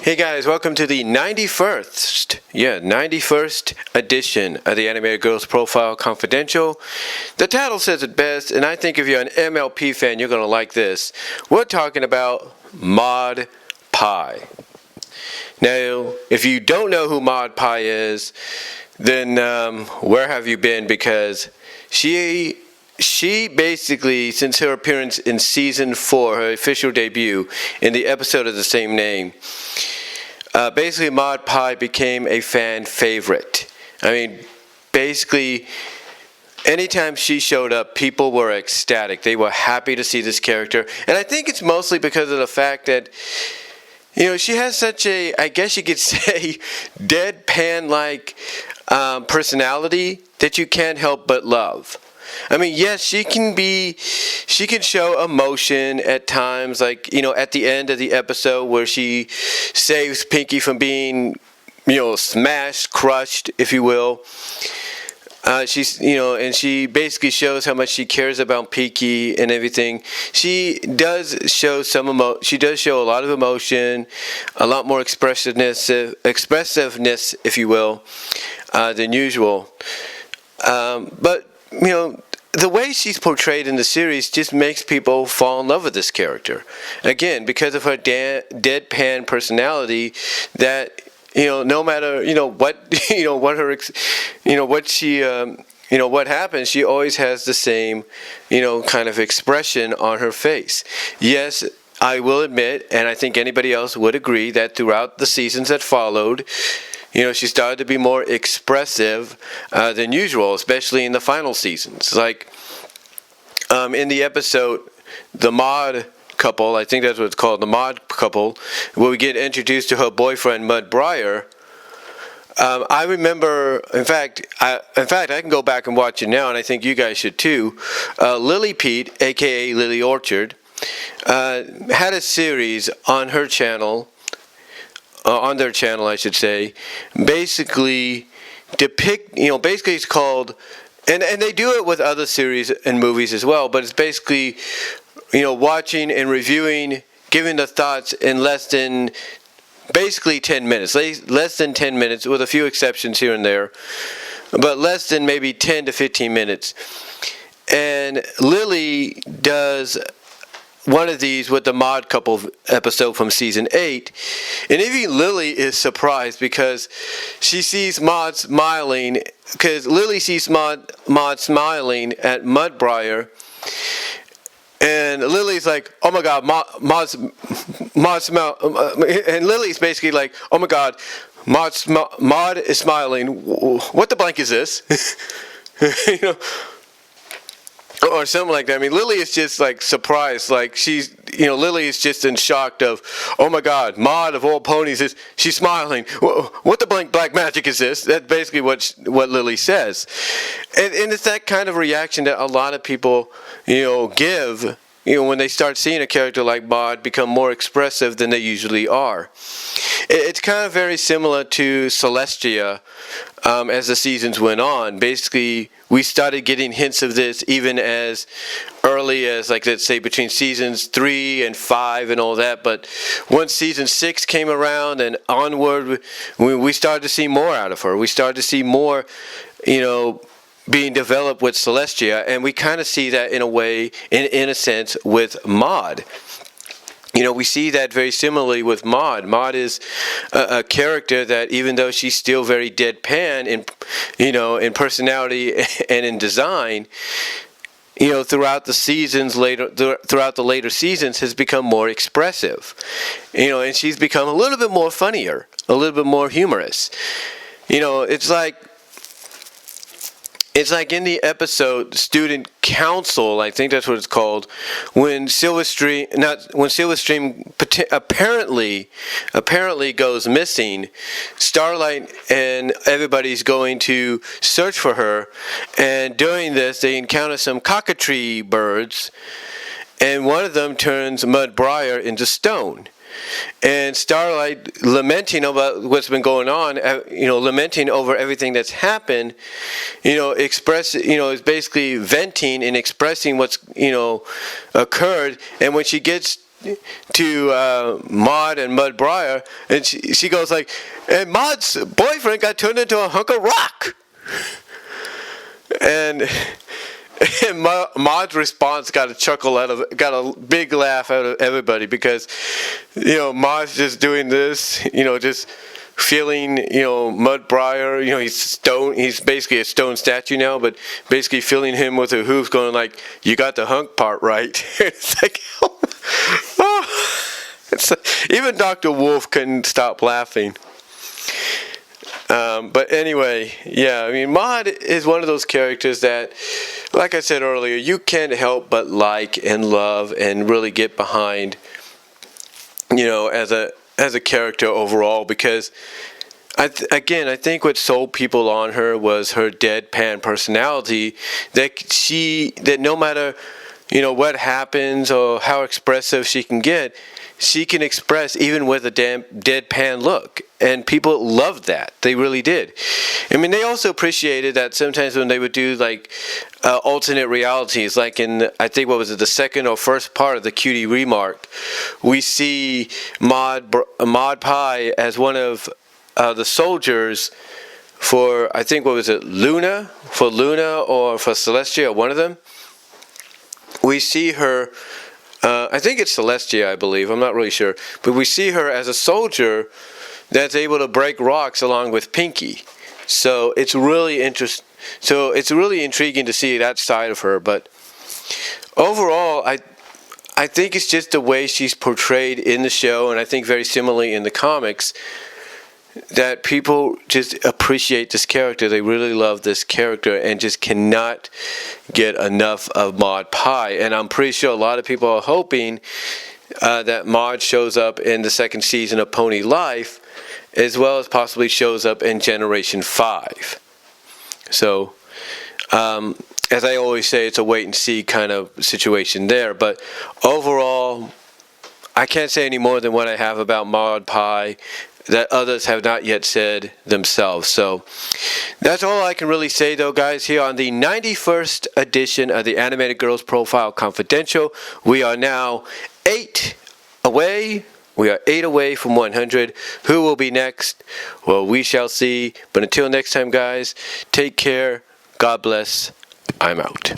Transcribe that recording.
Hey guys, welcome to the 91st edition of the Animated Girls Profile Confidential. The title says it best, and I think if you're an MLP fan, you're going to like this. We're talking about Maud Pie. Now, if you don't know who Maud Pie is, then where have you been? Because she basically, since her appearance in Season 4, her official debut, in the episode of the same name, basically Maud Pie became a fan favorite. I mean, basically, anytime she showed up, people were ecstatic. They were happy to see this character. And I think it's mostly because of the fact that, you know, she has such a, I guess you could say, deadpan-like personality that you can't help but love. I mean, yes, she can show emotion at times, like, you know, at the end of the episode where she saves Pinkie from being, you know, smashed, crushed, if you will. She's, you know, and she basically shows how much she cares about Pinkie and everything. She does show she does show a lot of emotion, a lot more expressiveness, if you will, than usual. But you know, the way she's portrayed in the series just makes people fall in love with this character. Again, because of her deadpan personality, that, you know, no matter, you know, what, you know, what her, you know, what she, you know, what happens, she always has the same, you know, kind of expression on her face. Yes, I will admit, and I think anybody else would agree, that throughout the seasons that followed, you know, she started to be more expressive than usual, especially in the final seasons. Like in the episode, the Maud couple, I think that's what it's called, the Maud couple, where we get introduced to her boyfriend, Mud Breyer. I remember, in fact, I can go back and watch it now, and I think you guys should too. Lily Pete, a.k.a. Lily Orchard, had a series on her channel, on their channel, I should say, basically depict, you know, basically it's called, and they do it with other series and movies as well, but it's basically, you know, watching and reviewing, giving the thoughts in less than, basically 10 minutes, less than 10 minutes, with a few exceptions here and there, but less than maybe 10 to 15 minutes. And Lily does one of these with the Maud couple episode from season 8, and even Lily is surprised because she sees Maud smiling, because Lily sees Maud smiling at Mudbriar, and Lily's like, oh my God, Maud smile, and Lily's basically like, oh my God, Maud is smiling. What the blank is this? You know. Or something like that. I mean, Lily is just like surprised, like she's, you know, Lily is just in shock of, oh my God, Maud of all ponies she's smiling. What the black magic is this? That's basically what Lily says, and it's that kind of reaction that a lot of people, you know, give, you know, when they start seeing a character like Maud become more expressive than they usually are. It's kind of very similar to Celestia as the seasons went on. Basically, we started getting hints of this even as early as, like, let's say between seasons 3 and 5 and all that. But once season 6 came around and onward, we started to see more out of her. We started to see more, you know, being developed with Celestia, and we kind of see that in a way, in a sense, with Maud. You know, we see that very similarly with Maud. Maud is a character that, even though she's still very deadpan in, you know, in personality and in design, you know, throughout the later seasons, has become more expressive. You know, and she's become a little bit more funnier, a little bit more humorous. You know, it's like in the episode Student Council, I think that's what it's called, when Silverstream apparently goes missing. Starlight and everybody's going to search for her, and during this they encounter some cockatoo birds, and one of them turns Mudbriar into stone. And Starlight, lamenting about what's been going on, you know, lamenting over everything that's happened, you know, is basically venting and expressing what's, you know, occurred. And when she gets Maud and Mud Briar, and she goes like, and Maud's boyfriend got turned into a hunk of rock. And Maud's response got a big laugh out of everybody, because Maud's just doing this, just feeling Mud Briar, he's basically a stone statue now, but basically feeling him with her hooves, going like, you got the hunk part right. It's like, even Dr. Wolf couldn't stop laughing. But anyway, yeah, I mean, Maud is one of those characters that, like I said earlier, you can't help but like and love and really get behind, as a character overall, because I think what sold people on her was her deadpan personality, that no matter what happens or how expressive she can get, she can express even with a deadpan look, and people loved that. They really did. I mean, they also appreciated that sometimes when they would do like alternate realities, like in, I think, what was it, the second or first part of the Cutie Remark, we see Maud Pie as one of the soldiers for, I think, what was it, Luna or for Celestia, one of them. We see her, I think it's Celestia, I believe, I'm not really sure, but we see her as a soldier that's able to break rocks along with Pinkie. So it's really intriguing to see that side of her. But overall, I think it's just the way she's portrayed in the show, and I think very similarly in the comics, that people just appreciate this character. They really love this character and just cannot get enough of Maud Pie. And I'm pretty sure a lot of people are hoping that Maud shows up in the second season of Pony Life, as well as possibly shows up in Generation 5. So, as I always say, it's a wait and see kind of situation there. But overall, I can't say any more than what I have about Maud Pie that others have not yet said themselves. So that's all I can really say, though, guys, here on the 91st edition of the Animated Girls Profile Confidential. We are now 8 away. We are 8 away from 100. Who will be next? Well, we shall see. But until next time, guys, take care. God bless. I'm out.